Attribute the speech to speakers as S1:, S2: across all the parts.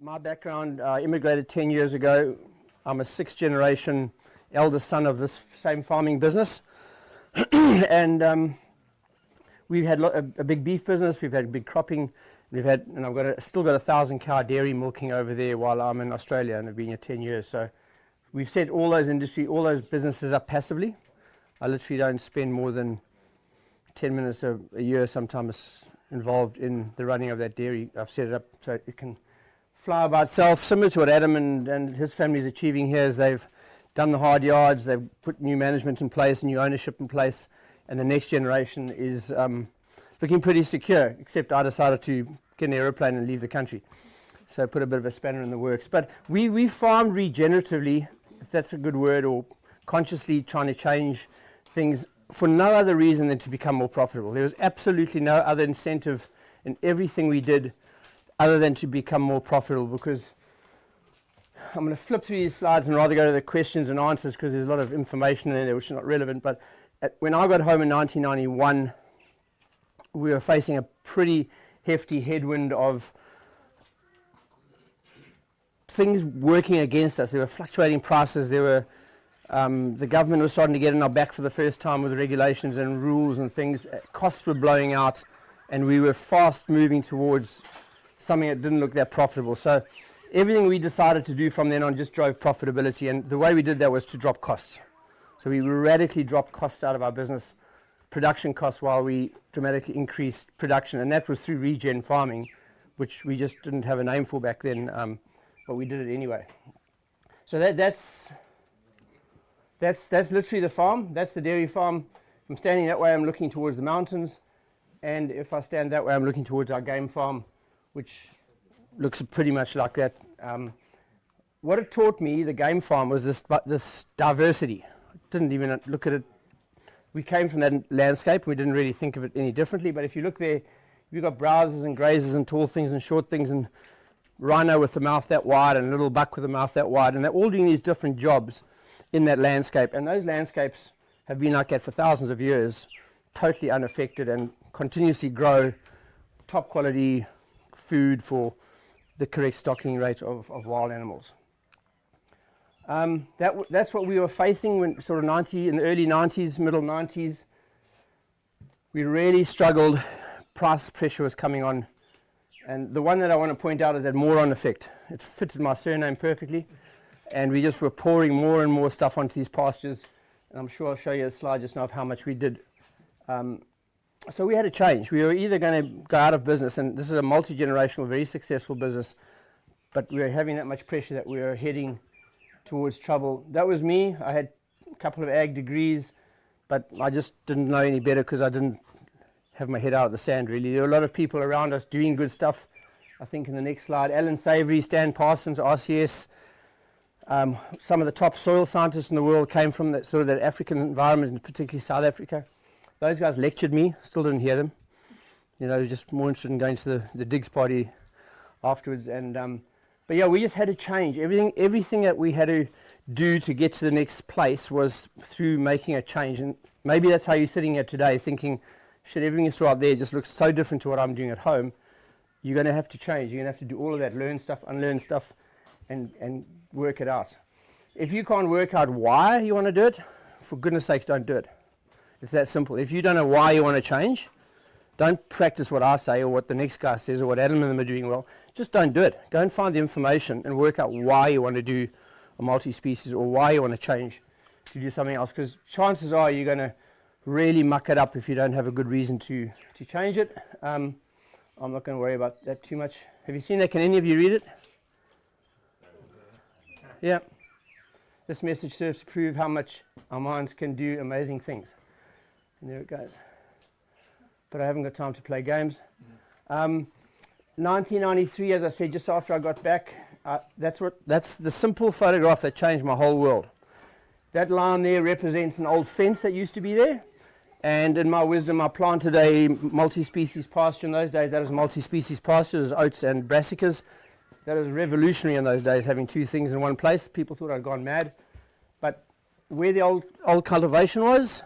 S1: My background, immigrated 10 years ago. I'm a sixth generation eldest son of this same farming business. And we've had a big beef business, we've had big cropping, and I've still got 1,000 cow dairy milking over there while I'm in Australia, and I've been here 10 years. So we've set all those businesses up passively. I literally don't spend more than 10 minutes a year sometimes involved in the running of that dairy. I've set it up so it can fly by itself, similar to what Adam and his family is achieving here. Is they've done the hard yards, they've put new management in place, new ownership in place, and the next generation is looking pretty secure, except I decided to get an aeroplane and leave the country. So put a bit of a spanner in the works. But we farm regeneratively, if that's a good word, or consciously trying to change things for no other reason than to become more profitable. There was absolutely no other incentive in everything we did other than to become more profitable, because I'm going to flip through these slides and rather go to the questions and answers, because there's a lot of information in there which is not relevant. But when I got home in 1991, we were facing a pretty hefty headwind of things working against us. There were fluctuating prices. There were the government was starting to get in our back for the first time with regulations and rules and things. Costs were blowing out, and we were fast moving towards something that didn't look that profitable. So everything we decided to do from then on just drove profitability, and the way we did that was to drop costs. So we radically dropped costs out of our business, production costs, while we dramatically increased production, and that was through regen farming, which we just didn't have a name for back then, but we did it anyway. So that's literally the farm. That's the dairy farm. If I'm standing that way, I'm looking towards the mountains, and if I stand that way, I'm looking towards our game farm, which looks pretty much like that. What it taught me, the game farm, was this diversity. I didn't even look at it. We came from that landscape. We didn't really think of it any differently. But if you look there, you've got browsers and grazers and tall things and short things, and rhino with the mouth that wide and a little buck with the mouth that wide, and they're all doing these different jobs in that landscape. And those landscapes have been like that for thousands of years, totally unaffected, and continuously grow top quality food for the correct stocking rate of wild animals. That's what we were facing when in the early 90s, middle 90s. We really struggled. Price pressure was coming on. And the one that I want to point out is that Moor effect. It fitted my surname perfectly. And we just were pouring more and more stuff onto these pastures. And I'm sure I'll show you a slide just now of how much we did. So we had to change. We were either going to go out of business, and this is a multi-generational, very successful business, but we were having that much pressure that we were heading towards trouble. That was me. I had a couple of ag degrees, but I just didn't know any better because I didn't have my head out of the sand, really. There were a lot of people around us doing good stuff. I think in the next slide, Alan Savory, Stan Parsons, RCS, some of the top soil scientists in the world came from that sort of that African environment, and particularly South Africa. Those guys lectured me, still didn't hear them. You know, just more interested in going to the digs party afterwards. And but yeah, we just had to change. Everything that we had to do to get to the next place was through making a change. And maybe that's how you're sitting here today, thinking, shit, everything you saw up there just looks so different to what I'm doing at home. You're going to have to change. You're going to have to do all of that, learn stuff, unlearn stuff, and work it out. If you can't work out why you want to do it, for goodness sakes, don't do it. It's that simple. If you don't know why you want to change, don't practice what I say or what the next guy says or what Adam and them are doing well. Just don't do it. Go and find the information and work out why you want to do a multi-species or why you want to change to do something else, because chances are you're going to really muck it up if you don't have a good reason to change it. I'm not going to worry about that too much. Have you seen that? Can any of you read it? Yeah. This message serves to prove how much our minds can do amazing things. And there it goes. But I haven't got time to play games. 1993, as I said, just after I got back, that's the simple photograph that changed my whole world. That line there represents an old fence that used to be there. And in my wisdom, I planted a multi-species pasture in those days. That was multi-species pasture. It was oats and brassicas. That was revolutionary in those days, having two things in one place. People thought I'd gone mad. But where the old cultivation was,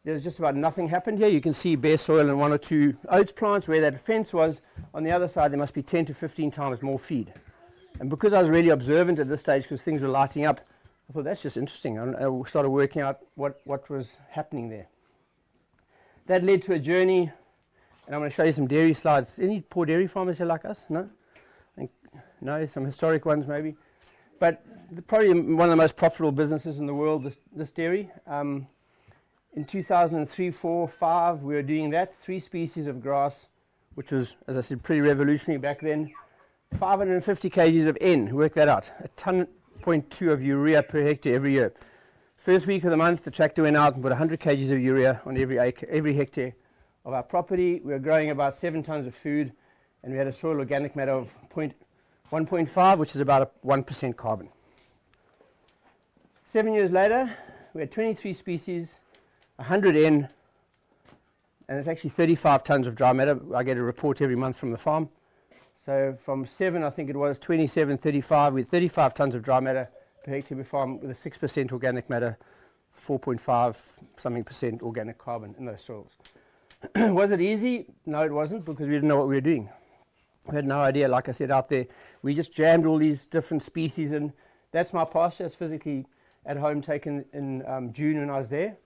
S1: there's just about nothing happened here. You can see bare soil and one or two oats plants. Where that fence was, on the other side, there must be 10 to 15 times more feed. And because I was really observant at this stage, because things were lighting up, I thought that's just interesting. And I started working out what was happening there. That led to a journey, and I'm going to show you some dairy slides. Any poor dairy farmers here like us? No? No, some historic ones maybe. But probably one of the most profitable businesses in the world, this dairy. In 2003, 4, 5, we were doing that. 3 species of grass, which was, as I said, pretty revolutionary back then. 550 kgs of N, work that out. 1.2 ton of urea per hectare every year. First week of the month, the tractor went out and put 100 kgs of urea on every hectare of our property. We were growing about 7 tons of food, and we had a soil organic matter of 1.5, which is about a 1% carbon. 7 years later, we had 23 species, 100 N, and it's actually 35 tons of dry matter. I get a report every month from the farm. So from 7, I think it was, 27, 35, with 35 tons of dry matter per hectare per farm with a 6% organic matter, 4.5 something percent organic carbon in those soils. Was it easy? No, it wasn't, because we didn't know what we were doing. We had no idea, like I said, out there. We just jammed all these different species in. That's my pasture. It's physically at home taken in June when I was there,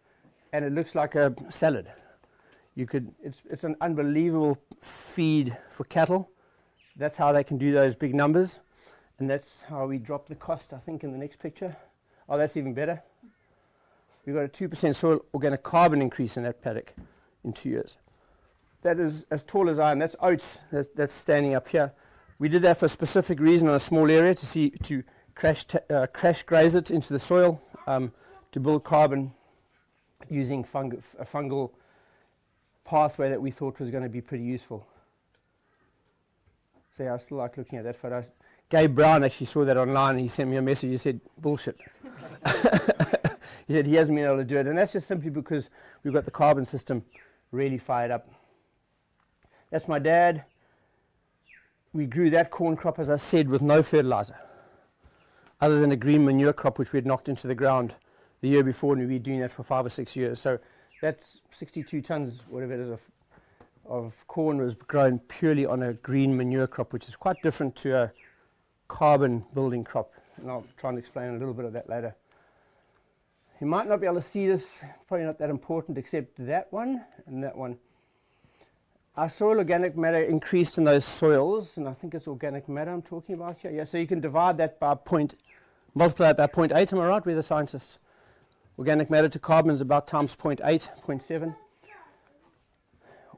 S1: and it looks like a salad. It's an unbelievable feed for cattle. That's how they can do those big numbers, and that's how we drop the cost, I think, in the next picture. Oh, that's even better. We've got a 2% soil organic carbon increase in that paddock in 2 years. That is as tall as I am. That's oats. That's standing up here. We did that for a specific reason on a small area to crash graze it into the soil to build carbon using a fungal pathway that we thought was going to be pretty useful. So yeah, I still like looking at that photo. Gabe Brown actually saw that online and he sent me a message. He said, bullshit. He said he hasn't been able to do it. And that's just simply because we've got the carbon system really fired up. That's my dad. We grew that corn crop, as I said, with no fertilizer, other than a green manure crop which we had knocked into the ground the year before, and we've been doing that for 5 or 6 years. So that's 62 tons, whatever it is, of corn was grown purely on a green manure crop, which is quite different to a carbon building crop. And I'll try and explain a little bit of that later. You might not be able to see this, probably not that important, except that one and that one. Our soil organic matter increased in those soils, and I think it's organic matter I'm talking about here. Yeah, so you can divide that by multiply it by 0.8, am I right? We're the scientists. Organic matter to carbon is about times 0.8, 0.7.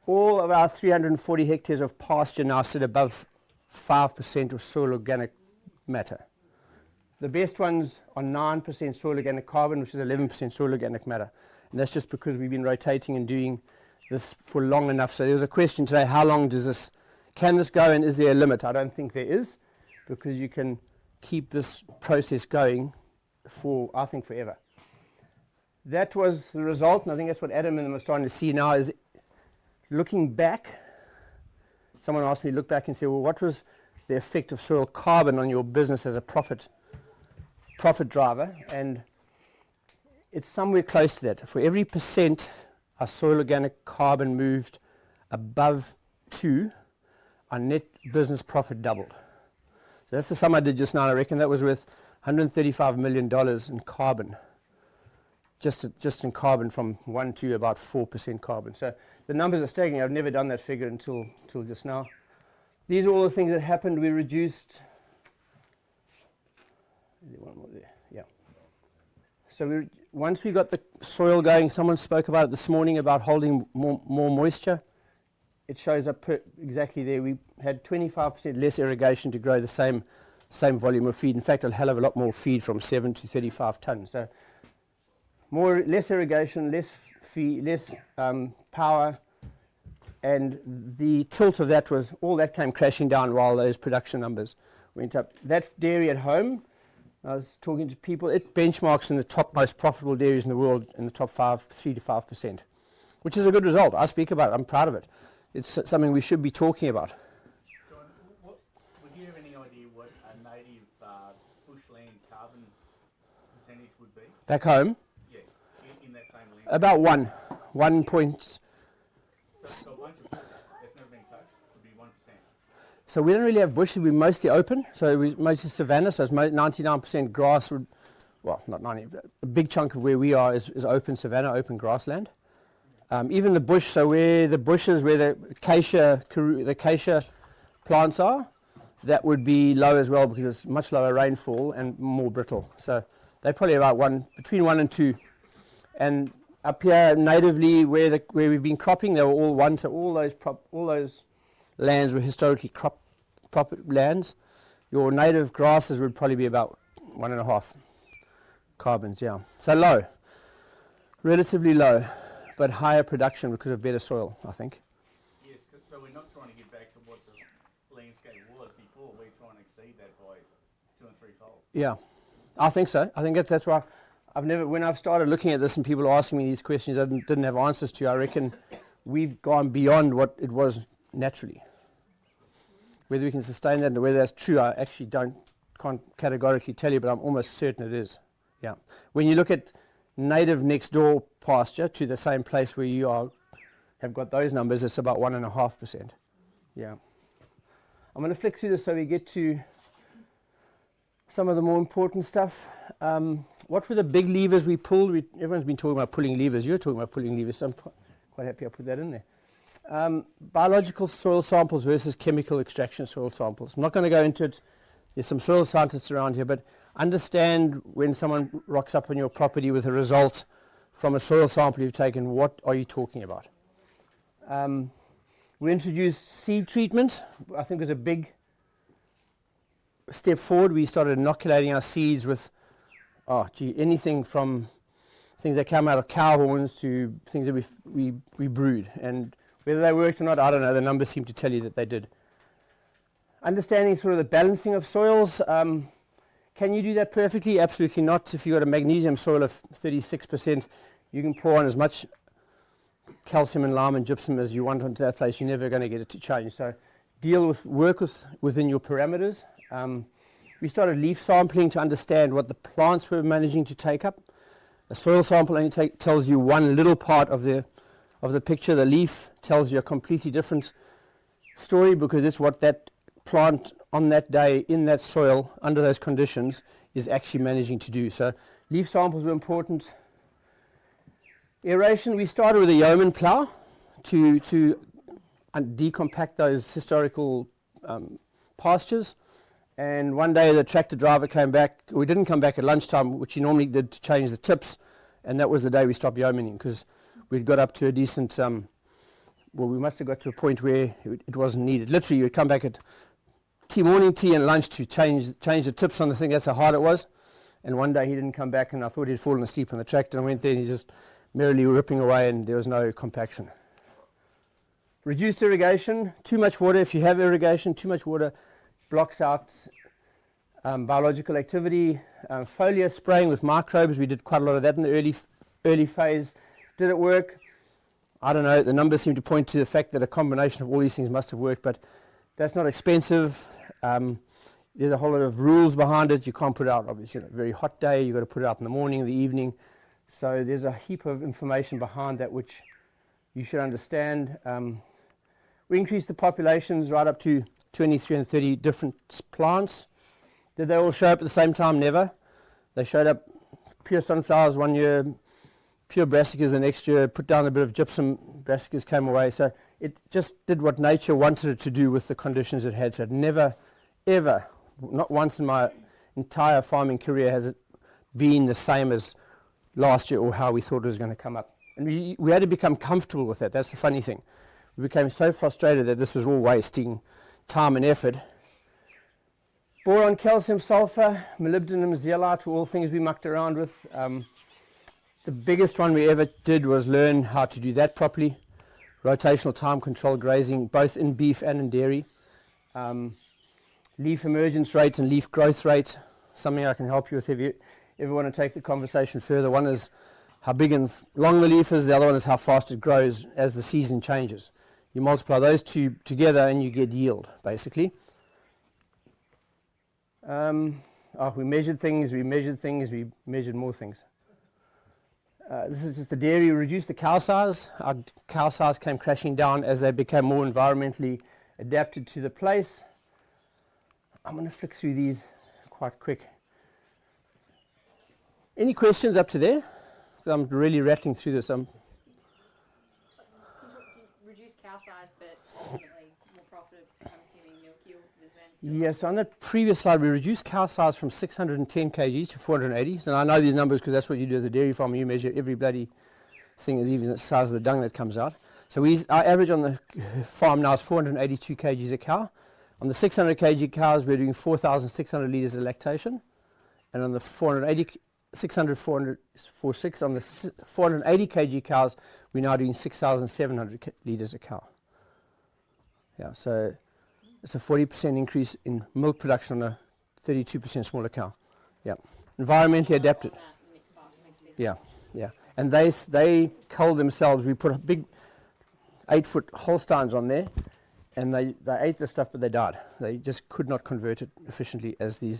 S1: All of our 340 hectares of pasture now sit above 5% of soil organic matter. The best ones are 9% soil organic carbon, which is 11% soil organic matter. And that's just because we've been rotating and doing this for long enough. So there was a question today, how long can this go, and is there a limit? I don't think there is, because you can keep this process going for, I think, forever. That was the result, and I think that's what Adam and them are starting to see now, is looking back. Someone asked me to look back and say, well, what was the effect of soil carbon on your business as a profit driver? And it's somewhere close to that. For every percent our soil organic carbon moved above 2, our net business profit doubled. So that's the sum I did just now. I reckon that was worth $135 million in carbon, just in carbon, from 1 to about 4% carbon. So the numbers are staggering. I've never done that figure until just now. These are all the things that happened. We reduced. One more there. Yeah. So once we got the soil going, someone spoke about it this morning about holding more moisture. It shows up exactly there. We had 25% less irrigation to grow the same volume of feed. In fact, a hell of a lot more feed, from 7 to 35 tons. So less irrigation, less feed, less power, and the tilt of that was all that came crashing down while those production numbers went up. That dairy at home, I was talking to people, it benchmarks in the top most profitable dairies in the world, in the top 3 to 5%, which is a good result. I speak about it. I'm proud of it. It's something we should be talking about.
S2: John, would you have any idea what a native bushland carbon percentage would be?
S1: Back home?
S2: Yeah, in that same land.
S1: About 1 point.
S2: So a bunch of bush that's never been touched would be 1%.
S1: So we don't really have bushes, we're mostly open. So we're mostly savanna, so it's 99% grass. Well, not 90, but a big chunk of where we are is open savanna, open grassland. Even the bush, so where the bushes, where the acacia plants are, that would be low as well because it's much lower rainfall and more brittle. So they're probably about between 1 and 2. And up here natively where we've been cropping, they were all 1, so all those lands were historically crop lands. Your native grasses would probably be about 1.5 carbons, yeah. So low, relatively low, but higher production because of better soil, I think.
S2: Yes, so we're not trying to get back to what the landscape was before, we're trying to exceed that by 2 and 3-fold.
S1: Yeah, I think so. I think that's why when I've started looking at this and people are asking me these questions I didn't have answers to, I reckon we've gone beyond what it was naturally. Whether we can sustain that and whether that's true, I actually can't categorically tell you, but I'm almost certain it is. Yeah. When you look at native next door pasture to the same place where you have got those numbers, it's about 1.5%. Yeah. I'm going to flick through this so we get to some of the more important stuff. What were the big levers we pulled? Everyone's been talking about pulling levers. You're talking about pulling levers, so I'm quite happy I put that in there. Biological soil samples versus chemical extraction soil samples. I'm not going to go into it. There's some soil scientists around here, but understand when someone rocks up on your property with a result from a soil sample you've taken, what are you talking about? We introduced seed treatment. I think it was a big step forward. We started inoculating our seeds with anything from things that come out of cow horns to things that we brewed. And whether they worked or not, I don't know. The numbers seem to tell you that they did. Understanding sort of the balancing of soils. Can you do that perfectly? Absolutely not. If you've got a magnesium soil of 36%, you can pour on as much calcium and lime and gypsum as you want onto that place. You're never going to get it to change. So work within your parameters. We started leaf sampling to understand what the plants were managing to take up. A soil sample only tells you one little part of the picture. The leaf tells you a completely different story because it's what that plant on that day in that soil under those conditions is actually managing to do. So leaf samples were important. Aeration, we started with a yeoman plough to decompact those historical pastures. And one day the tractor driver came back. We didn't come back at lunchtime, which he normally did, to change the tips. And that was the day we stopped yeomaning because we'd got up to a decent, we must have got to a point where it wasn't needed. Literally, you would come back at morning tea and lunch to change the tips on the thing. That's how hard it was. And one day he didn't come back, and I thought he'd fallen asleep on the tractor. And I went there, and he's just merrily ripping away, and there was no compaction. Reduced irrigation. Too much water. If you have irrigation, too much water blocks out biological activity. Foliar spraying with microbes. We did quite a lot of that in the early phase. Did it work? I don't know. The numbers seem to point to the fact that a combination of all these things must have worked, but that's not expensive. There's a whole lot of rules behind it. You can't put it out, obviously, on a very hot day. You've got to put it out in the morning, in the evening. So there's a heap of information behind that which you should understand. We increased the populations right up to 23 and 30 different plants. Did they all show up at the same time? Never. They showed up pure sunflowers one year, pure brassicas the next year, put down a bit of gypsum, brassicas came away. So it just did what nature wanted it to do with the conditions it had. So it never, ever, not once in my entire farming career has it been the same as last year or how we thought it was going to come up. And we had to become comfortable with that. That's the funny thing. We became so frustrated that this was all wasting time and effort. Boron, calcium, sulfur, molybdenum, zeolite were all things we mucked around with. The biggest one we ever did was learn how to do that properly. Rotational time control grazing, both in beef and in dairy. Leaf emergence rate and leaf growth rate, something I can help you with if you ever want to take the conversation further. One is how big and long the leaf is, the other one is how fast it grows as the season changes. You multiply those two together and you get yield, basically. We measured things, we measured more things. This is just the dairy. We reduced the cow size. Our cow size came crashing down as they became more environmentally adapted to the place. I'm going to flick through these quite quick. Any questions up to there? I'm really rattling through this.
S3: Reduce cow size, but ultimately more profitable, I'm assuming milk yield is then still.
S1: Yes, on the previous slide, we reduced cow size from 610 kgs to 480. So I know these numbers because that's what you do as a dairy farmer. You measure every bloody thing, is even the size of the dung that comes out. So our average on the farm now is 482 kgs a cow. On the 600 kg cows, we're doing 4,600 litres of lactation. And on the 480, 600, 400, 46, on the 480 kg cows, we're now doing 6,700 litres a cow. Yeah, so it's a 40% increase in milk production on a 32% smaller cow. Yeah, environmentally adapted. Yeah, yeah. And they cull themselves. We put a big 8-foot Holsteins on there, and they ate the stuff, but they died. They just could not convert it efficiently as the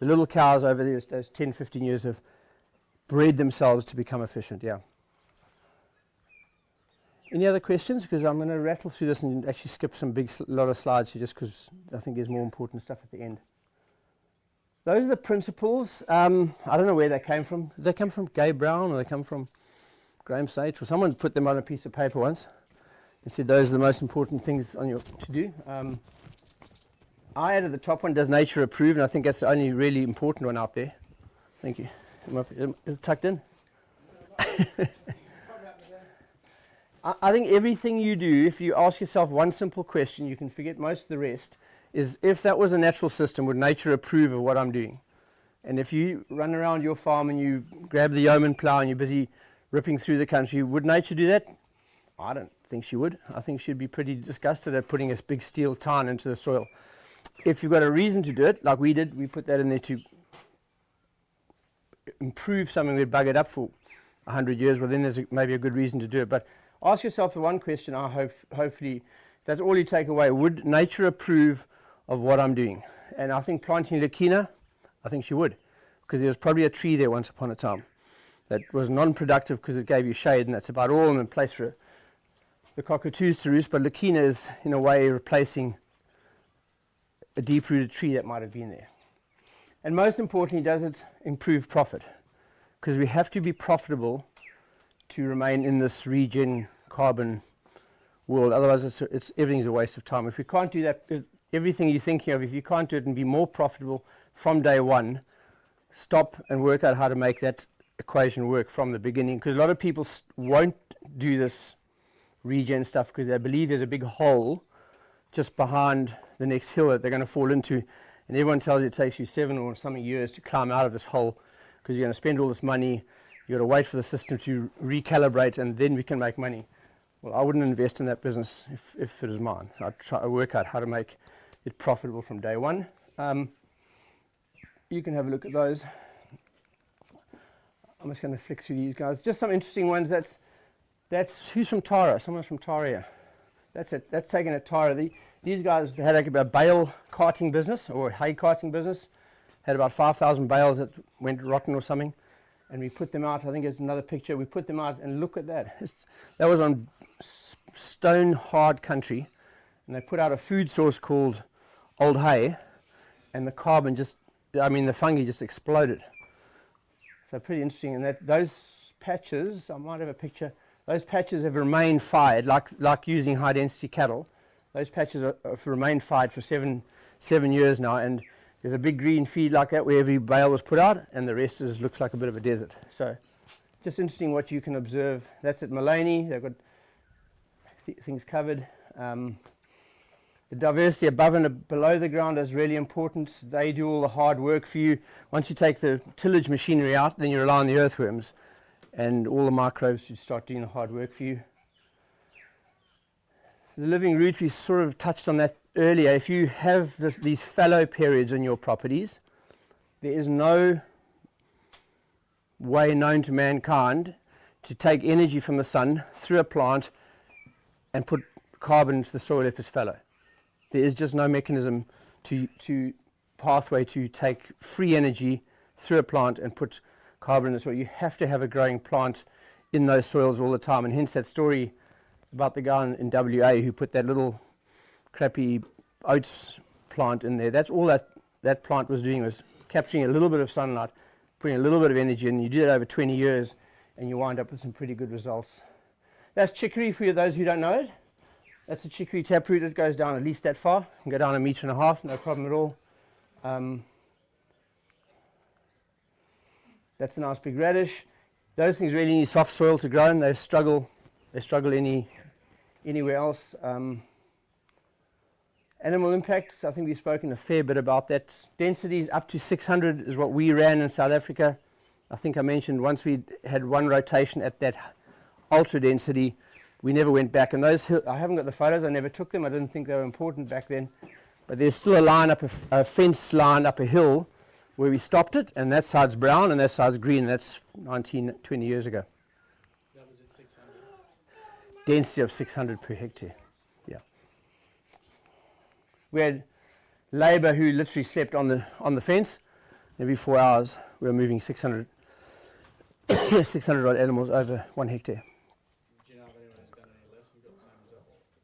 S1: little cows over there, those 10, 15 years have bred themselves to become efficient, yeah. Any other questions? Because I'm going to rattle through this and actually skip some lot of slides here just because I think there's more important stuff at the end. Those are the principles. I don't know where they came from. Did they come from Gabe Brown, or they come from Graham Sage? Or someone put them on a piece of paper once and said those are the most important things on your to-do. I added the top one, does nature approve, and I think that's the only really important one out there. Thank you. Is it tucked in? I think everything you do, if you ask yourself one simple question, you can forget most of the rest, is if that was a natural system, would nature approve of what I'm doing? And if you run around your farm and you grab the yeoman plough and you're busy ripping through the country, would nature do that? I don't think she would. I think she'd be pretty disgusted at putting a big steel tine into the soil. If you've got a reason to do it, like we did, we put that in there to improve something we'd buggered up for 100 years, well then there's maybe a good reason to do it. But ask yourself the one question, hopefully that's all you take away. Would nature approve of what I'm doing? And I think planting Leucaena, I think she would, because there was probably a tree there once upon a time that was non-productive because it gave you shade, and that's about all in place for the cockatoos to roost. But Leucaena is in a way replacing a deep-rooted tree that might have been there. And most importantly, does it improve profit? Because we have to be profitable to remain in this regen carbon world. Otherwise, everything's a waste of time. If we can't do that, if everything you're thinking of, if you can't do it and be more profitable from day one, stop and work out how to make that equation work from the beginning. Because a lot of people won't do this regen stuff because they believe there's a big hole just behind the next hill that they're going to fall into. And everyone tells you it takes you 7 or something years to climb out of this hole because you're going to spend all this money. You've got to wait for the system to recalibrate, and then we can make money. Well, I wouldn't invest in that business if it was mine. I'd try to work out how to make it profitable from day one. You can have a look at those. I'm just going to flick through these guys. Just some interesting ones. That's who's from Tara? Someone's from Tara here. That's it. That's taken at Tara. These guys had a bale carting business or hay carting business. Had about 5,000 bales that went rotten or something. And we put them out. I think there's another picture. We put them out, and look at that. That was on stone hard country, and they put out a food source called old hay, and the carbon the fungi just exploded. So pretty interesting. And those patches, I might have a picture. Those patches have remained fired, like using high density cattle. Those patches have remained fired for seven years now, and there's a big green feed like that where every bale was put out, and the rest looks like a bit of a desert. So just interesting what you can observe. That's at Mullaney. They've got things covered. The diversity above and below the ground is really important. They do all the hard work for you. Once you take the tillage machinery out, then you rely on the earthworms, and all the microbes should start doing the hard work for you. The living root, we sort of touched on that earlier. If you have these fallow periods on your properties, there is no way known to mankind to take energy from the sun through a plant and put carbon into the soil if it's fallow. There is just no mechanism to pathway to take free energy through a plant and put carbon in the soil. You have to have a growing plant in those soils all the time, and hence that story about the guy in WA who put that little crappy oats plant in there. That's all that plant was doing, was capturing a little bit of sunlight, putting a little bit of energy in. You do that over 20 years and you wind up with some pretty good results. That's chicory for those who don't know it. That's a chicory taproot. It goes down at least that far. It can go down 1.5 meters, no problem at all. That's a nice big radish. Those things really need soft soil to grow, and they struggle anywhere else. Animal impacts, I think we've spoken a fair bit about that. Densities up to 600 is what we ran in South Africa. I think I mentioned once we had one rotation at that ultra density, we never went back. And those, I haven't got the photos, I never took them, I didn't think they were important back then. But there's still a line up, a fence line up a hill where we stopped it, and that side's brown and that side's green. That's 19, 20 years ago.
S2: That was at 600?
S1: Density of 600 per hectare, yeah. We had labour who literally slept on the fence. Every 4 hours we were moving 600 odd animals over 1 hectare.
S2: Do you know if anyone's done any less and got the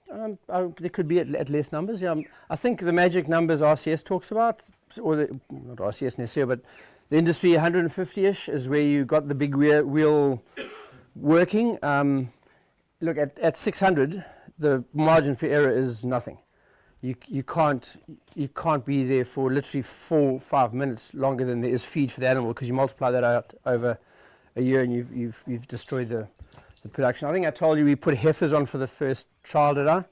S2: same results?
S1: There could be at less numbers. Yeah, I think the magic numbers RCS talks about, or not RCS necessarily, but the industry 150-ish is where you got the big wheel working. Look, at 600, the margin for error is nothing. You can't be there for literally 4 or 5 minutes longer than there is feed for the animal, because you multiply that out over a year and you've destroyed the production. I think I told you we put heifers on for the first trial, did I?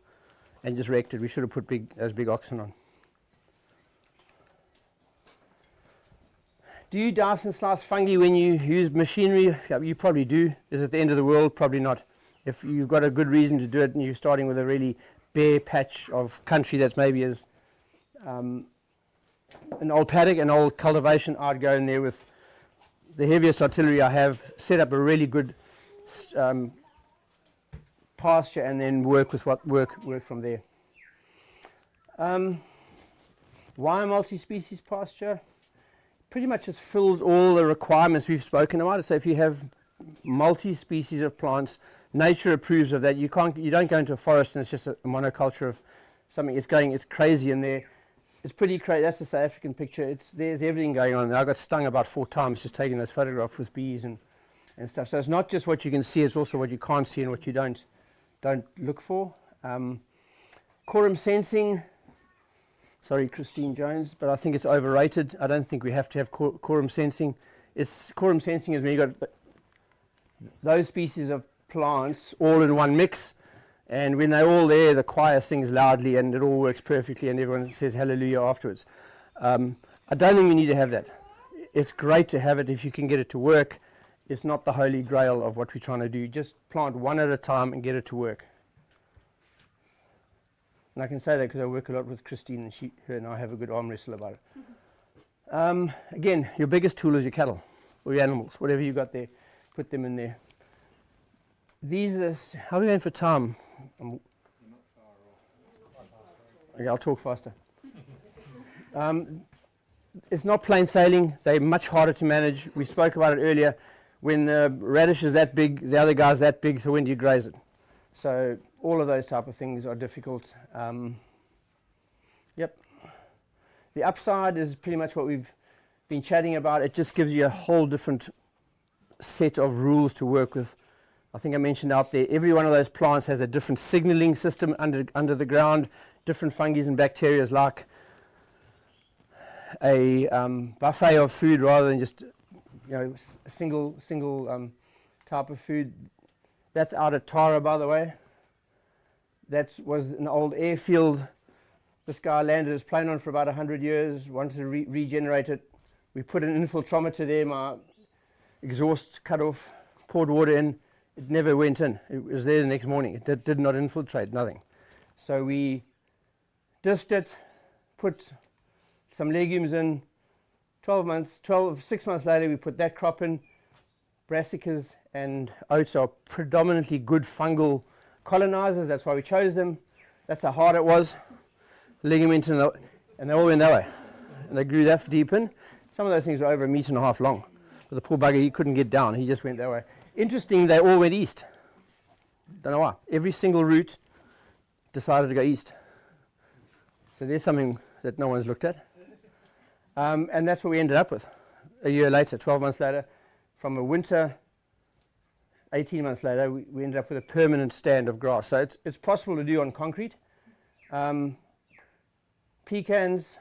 S1: And just wrecked it. We should have put those big oxen on. Do you dice and slice fungi when you use machinery? Yeah, you probably do. Is it the end of the world? Probably not. If you've got a good reason to do it and you're starting with a really bare patch of country that maybe is an old paddock, an old cultivation, I'd go in there with the heaviest artillery I have, set up a really good pasture, and then work from there. Why multi-species pasture? Pretty much just fills all the requirements we've spoken about. So if you have multi-species of plants, nature approves of that. You don't go into a forest and it's just a monoculture of something. It's crazy in there. It's pretty crazy. That's the South African picture. There's everything going on there. I got stung about 4 times just taking those photographs with bees and stuff. So it's not just what you can see, it's also what you can't see and what you don't look for. Quorum sensing, sorry Christine Jones, but I think it's overrated. I don't think we have to have quorum sensing. Quorum sensing is when you've got those species of plants all in one mix, and when they're all there, the choir sings loudly and it all works perfectly and everyone says hallelujah afterwards. I don't think we need to have that. It's great to have it if you can get it to work. It's not the holy grail of what we're trying to do. Just plant one at a time and get it to work. And I can say that because I work a lot with Christine, and her and I have a good arm wrestle about it. Again, your biggest tool is your cattle or your animals, whatever you got there, put them in there. How are we going for time? Okay, I'll talk faster. It's not plain sailing. They're much harder to manage. We spoke about it earlier. When the radish is that big, the other guy's that big, so when do you graze it? So all of those type of things are difficult. Yep. The upside is pretty much what we've been chatting about. It just gives you a whole different set of rules to work with. I think I mentioned out there, every one of those plants has a different signaling system under the ground, different fungi and bacteria, like a buffet of food rather than just a single type of food. That's out at Tara, by the way. That was an old airfield. This guy landed his plane on for about 100 years, wanted to regenerate it. We put an infiltrometer there, my exhaust cut off, poured water in. It never went in. It was there the next morning. It did not infiltrate, nothing. So we dissed it, put some legumes in. 6 months later, we put that crop in. Brassicas and oats are predominantly good fungal colonizers. That's why we chose them. That's how hard it was. Ligament and they all went that way. And they grew that deep in. Some of those things were over 1.5 meters long. But the poor bugger, he couldn't get down. He just went that way. Interesting, they all went east. Don't know why. Every single route decided to go east. So there's something that no one's looked at. And that's what we ended up with. A year later, 12 months later, from a winter, 18 months later, we ended up with a permanent stand of grass. So it's possible to do on concrete. Pecans,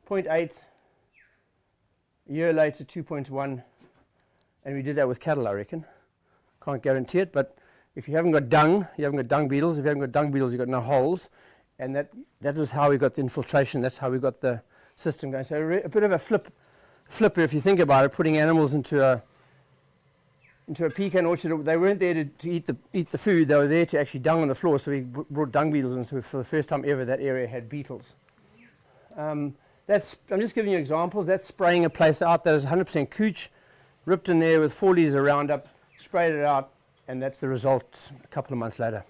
S1: 0.8, a year later, 2.1, and we did that with cattle, I reckon. Can't guarantee it, but if you haven't got dung, you haven't got dung beetles. If you haven't got dung beetles, you've got no holes. And that is how we got the infiltration. That's how we got the system going. So a bit of a flipper, if you think about it, putting animals into a pecan orchard. They weren't there to eat the food. They were there to actually dung on the floor. So we brought dung beetles in. So for the first time ever, that area had beetles. I'm just giving you examples. That's spraying a place out that is 100% cooch, ripped in there with 4 litres of Roundup, sprayed it out, and that's the result a couple of months later.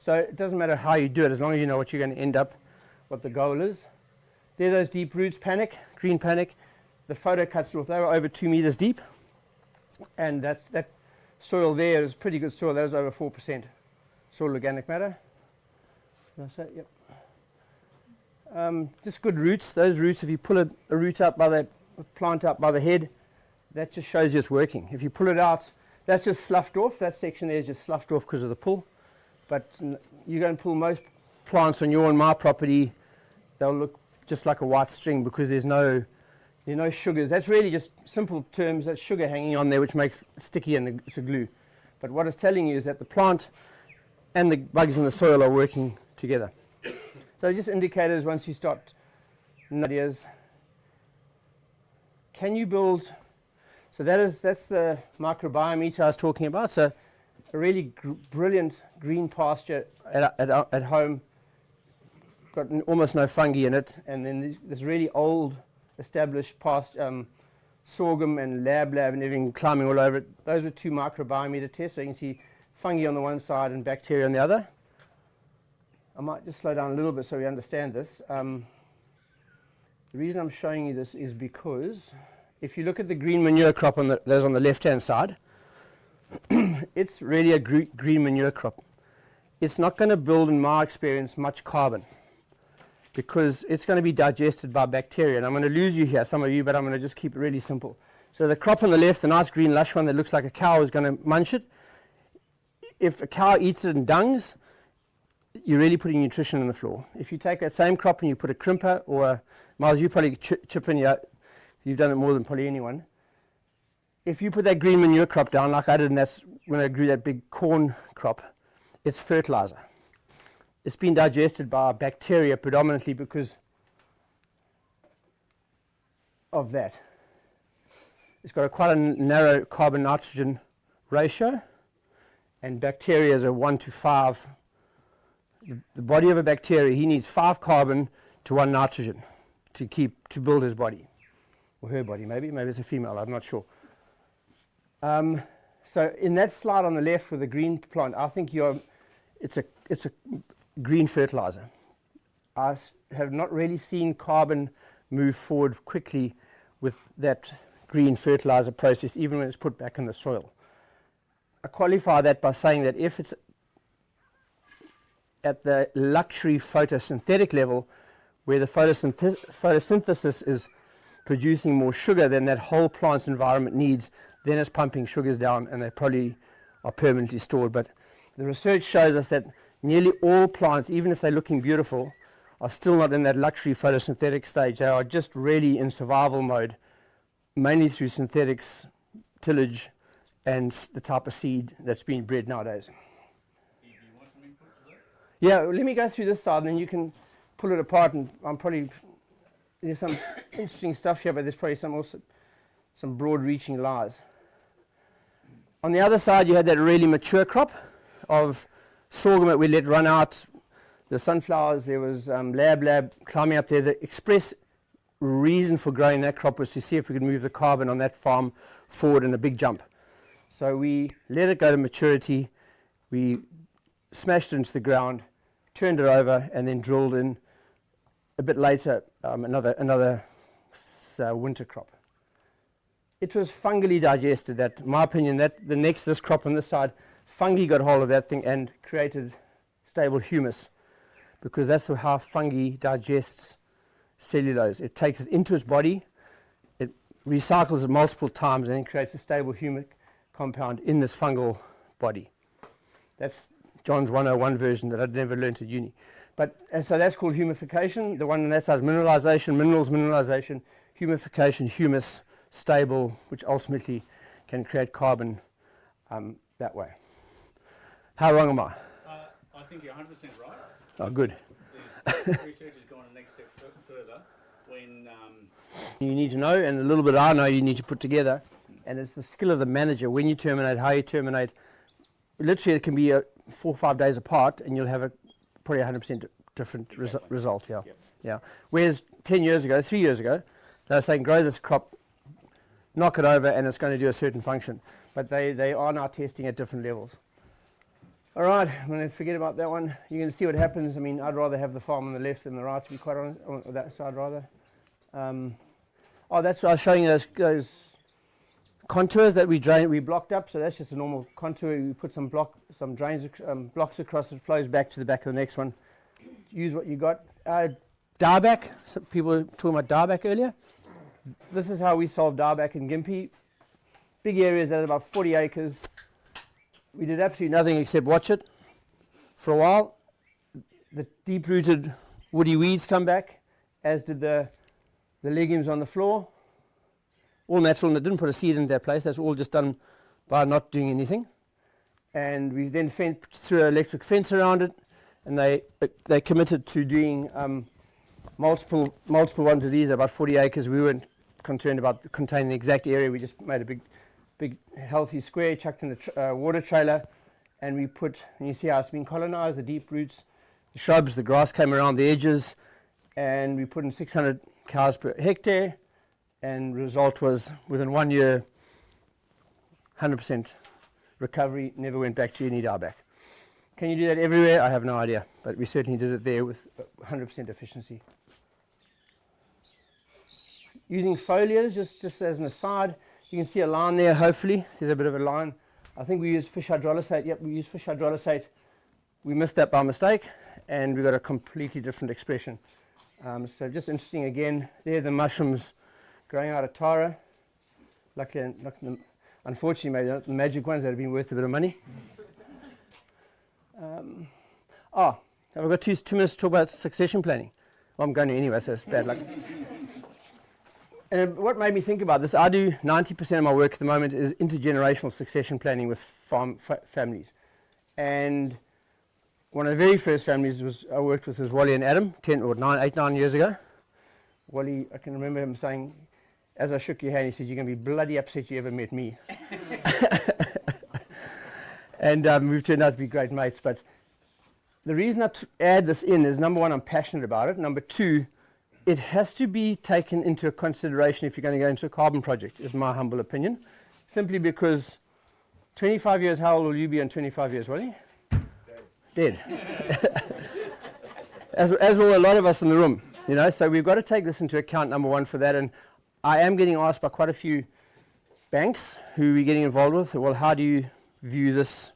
S1: So it doesn't matter how you do it, as long as you know what you're going to end up, what the goal is. There, those deep roots, green panic. The photo cuts off. They were over 2 meters deep, and that soil there is pretty good soil. That was over 4% soil organic matter. Did I say it? Yep. Just good roots. Those roots, if you pull a root up by the plant up by the head, that just shows you it's working. If you pull it out, that's just sloughed off. That section there is just sloughed off because of the pull. But you're going to pull most plants on your and my property, they'll look just like a white string because there's no sugars. That's really just simple terms. That's sugar hanging on there, which makes it sticky and it's a glue. But what it's telling you is that the plant and the bugs in the soil are working together. So just indicators once you start ideas. Can you build? So that's the microbiome I was talking about. So a really brilliant green pasture at home, got almost no fungi in it, and then this really old established pasture, sorghum and lab and everything climbing all over it. Those are 2 microbiome tests. So you can see fungi on the one side and bacteria on the other. I might just slow down a little bit so we understand this. The reason I'm showing you this is because if you look at the green manure crop there's on the left-hand side, it's really a green manure crop. It's not going to build, in my experience, much carbon because it's going to be digested by bacteria. And I'm going to lose you here, some of you, but I'm going to just keep it really simple. So the crop on the left, the nice green lush one that looks like a cow, is going to munch it. If a cow eats it and dungs, you're really putting nutrition on the floor. If you take that same crop and you put a crimper, or Miles, you probably chip in, you've done it more than probably anyone. If you put that green manure crop down like I did, and that's when I grew that big corn crop, it's fertilizer. It's been digested by bacteria predominantly because of that. It's got quite a narrow carbon-nitrogen ratio, and bacteria is a 1 to 5. The body of a bacteria, he needs 5 carbon to 1 nitrogen to build his body, or her body. Maybe it's a female. I'm not sure. So in that slide on the left with the green plant, I think it's a green fertilizer. I have not really seen carbon move forward quickly with that green fertilizer process, even when it's put back in the soil. I qualify that by saying that if it's at the luxury photosynthetic level, where the photosynthesis is producing more sugar than that whole plant's environment needs, then it's pumping sugars down, and they probably are permanently stored. But the research shows us that nearly all plants, even if they're looking beautiful, are still not in that luxury photosynthetic stage. They are just really in survival mode, mainly through synthetics, tillage, and the type of seed that's being bred nowadays.
S2: Do you want some input to that?
S1: Yeah, let me go through this side, and then you can pull it apart. And there's some interesting stuff here, but there's probably some broad-reaching lies. On the other side, you had that really mature crop of sorghum that we let run out. The sunflowers, there was lab climbing up there. The express reason for growing that crop was to see if we could move the carbon on that farm forward in a big jump. So we let it go to maturity. We smashed it into the ground, turned it over, and then drilled in a bit later another winter crop. It was fungally digested. That, in my opinion, this crop on this side, fungi got hold of that thing and created stable humus. because that's how fungi digests cellulose. It takes it into its body, it recycles it multiple times, and then creates a stable humic compound in this fungal body. That's John's 101 version that I'd never learnt at uni. But and so that's called humification. The one on that side is mineralization, minerals, mineralization, humification, humus, stable, which ultimately can create carbon that way. How wrong am I?
S2: I think you're 100% right.
S1: Oh, good.
S2: Research has gone the next step further when
S1: You need to know, and a little bit I know you need to put together, and it's the skill of the manager when you terminate, how you terminate. Literally, it can be 4 or 5 days apart, and you'll have a probably 100% different result. Yeah,
S2: Yep.
S1: yeah. Whereas 10 years ago, 3 years ago, they were saying grow this crop, knock it over, and it's going to do a certain function. But they are now testing at different levels. All right, I'm going to forget about that one. You're going to see what happens. I mean, I'd rather have the farm on the left than the right, to be quite honest, on that side rather. That's what I was showing you, those contours that we blocked up. So that's just a normal contour. We put some drains, blocks across. It flows back to the back of the next one. Use what you got. Dieback. Some people were talking about dieback earlier. This is how we solve dieback in Gympie. Big areas that are about 40 acres. We did absolutely nothing except watch it for a while. The deep-rooted woody weeds come back, as did the legumes on the floor. All natural, and it didn't put a seed in that place. That's all just done by not doing anything. And we then threw an electric fence around it, and they committed to doing multiple ones of these, about 40 acres. We weren't concerned about containing the exact area. We just made a big healthy square, chucked in the water trailer, and we put, and you see how it's been colonized, the deep roots, the shrubs, the grass came around the edges, and we put in 600 cows per hectare, and the result was within 1 year, 100% recovery, never went back to any dieback. Can you do that everywhere? I have no idea, but we certainly did it there with 100% efficiency. Using foliars, just as an aside, you can see a line there, hopefully. There's a bit of a line. I think we used fish hydrolysate. Yep, we used fish hydrolysate. We missed that by mistake, and we got a completely different expression. So just interesting again, there are the mushrooms growing out of Tara. Luckily, unfortunately, maybe not the magic ones that have been worth a bit of money. Have I got 2 minutes to talk about succession planning? Well, I'm going to anyway, so it's bad luck. And what made me think about this, I do 90% of my work at the moment is intergenerational succession planning with farm families. And one of the very first families I worked with was Wally and Adam, 9 years ago. Wally, I can remember him saying, as I shook your hand, he said, "You're going to be bloody upset you ever met me." And we've turned out to be great mates. But the reason I add this in is, number one, I'm passionate about it. Number two, it has to be taken into consideration if you're going to go into a carbon project, is my humble opinion. Simply because 25 years, how old will you be in 25 years, Wally? Dead. as will a lot of us in the room, you know. So we've got to take this into account, number one, for that. And I am getting asked by quite a few banks who we're getting involved with, well, how do you view this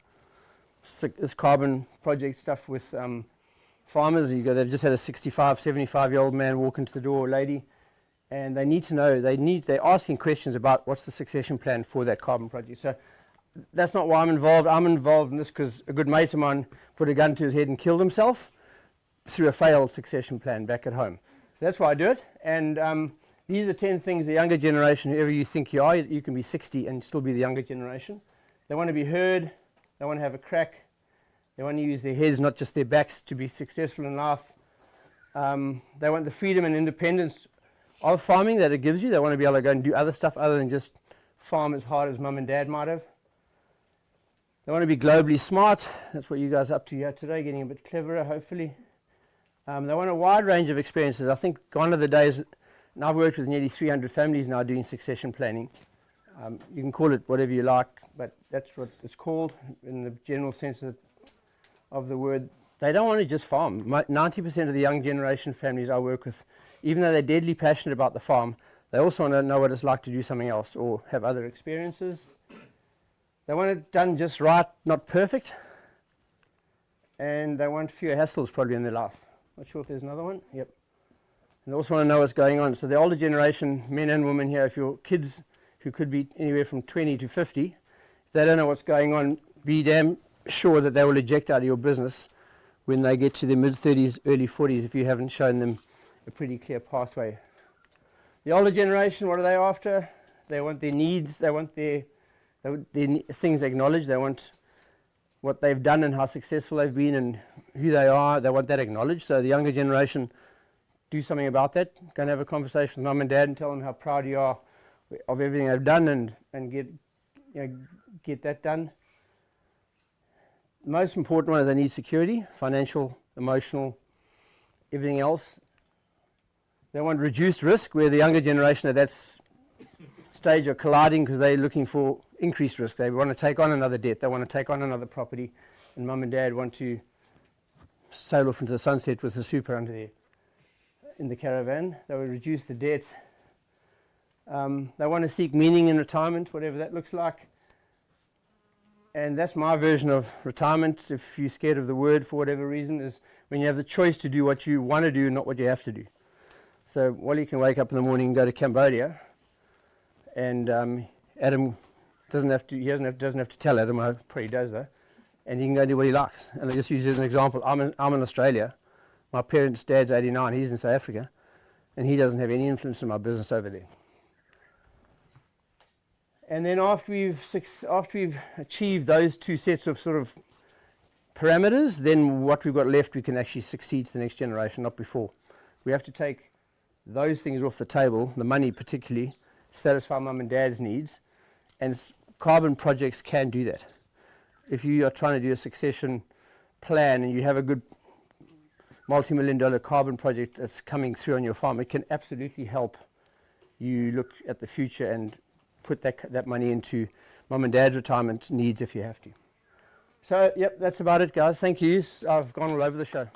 S1: carbon project stuff with farmers? They've just had a 65, 75-year-old man walk into the door, or lady, and they need to know, they're asking questions about what's the succession plan for that carbon project. So that's not why I'm involved. I'm involved in this because a good mate of mine put a gun to his head and killed himself through a failed succession plan back at home. So that's why I do it. And these are 10 things the younger generation, whoever you think you are, you can be 60 and still be the younger generation. They want to be heard. They want to have a crack. They want to use their heads, not just their backs, to be successful in life. They want the freedom and independence of farming that it gives you. They want to be able to go and do other stuff other than just farm as hard as mum and dad might have. They want to be globally smart. That's what you guys are up to here today, getting a bit cleverer, hopefully. They want a wide range of experiences. I think gone are the days, and I've worked with nearly 300 families now doing succession planning. You can call it whatever you like, but that's what it's called in the general sense of the word. They don't want to just farm. 90% of the young generation families I work with, even though they're deadly passionate about the farm, they also want to know what it's like to do something else or have other experiences. They want it done just right, not perfect. And they want fewer hassles probably in their life. Not sure if there's another one. Yep. And they also want to know what's going on. So the older generation, men and women here, if your kids, who could be anywhere from 20 to 50, if they don't know what's going on, be damn sure that they will eject out of your business when they get to their mid-30s, early 40s, if you haven't shown them a pretty clear pathway. The older generation, what are they after? They want their needs, they want their things acknowledged, they want what they've done and how successful they've been and who they are, they want that acknowledged. So the younger generation, do something about that. Go and have a conversation with mum and dad and tell them how proud you are of everything they've done and get that done. The most important one is they need security, financial, emotional, everything else. They want reduced risk, where the younger generation at that stage are colliding because they're looking for increased risk. They want to take on another debt, they want to take on another property, and mum and dad want to sail off into the sunset with the super under there in the caravan. They will reduce the debt. They want to seek meaning in retirement, whatever that looks like. And that's my version of retirement, if you're scared of the word for whatever reason, is when you have the choice to do what you want to do, not what you have to do. So Wally can wake up in the morning and go to Cambodia, and Adam doesn't have to tell Adam, I probably does though, and he can go do what he likes. And I just use it as an example. I'm in Australia. My parents' dad's 89, he's in South Africa, and he doesn't have any influence in my business over there. And then after we've achieved those two sets of sort of parameters, then what we've got left, we can actually succeed to the next generation, not before. We have to take those things off the table, the money particularly, satisfy mum and dad's needs, and carbon projects can do that. If you are trying to do a succession plan and you have a good multi-million-dollar carbon project that's coming through on your farm, it can absolutely help you look at the future and put that money into mum and dad's retirement needs if you have to. So, yep, that's about it, guys. Thank you. I've gone all over the show.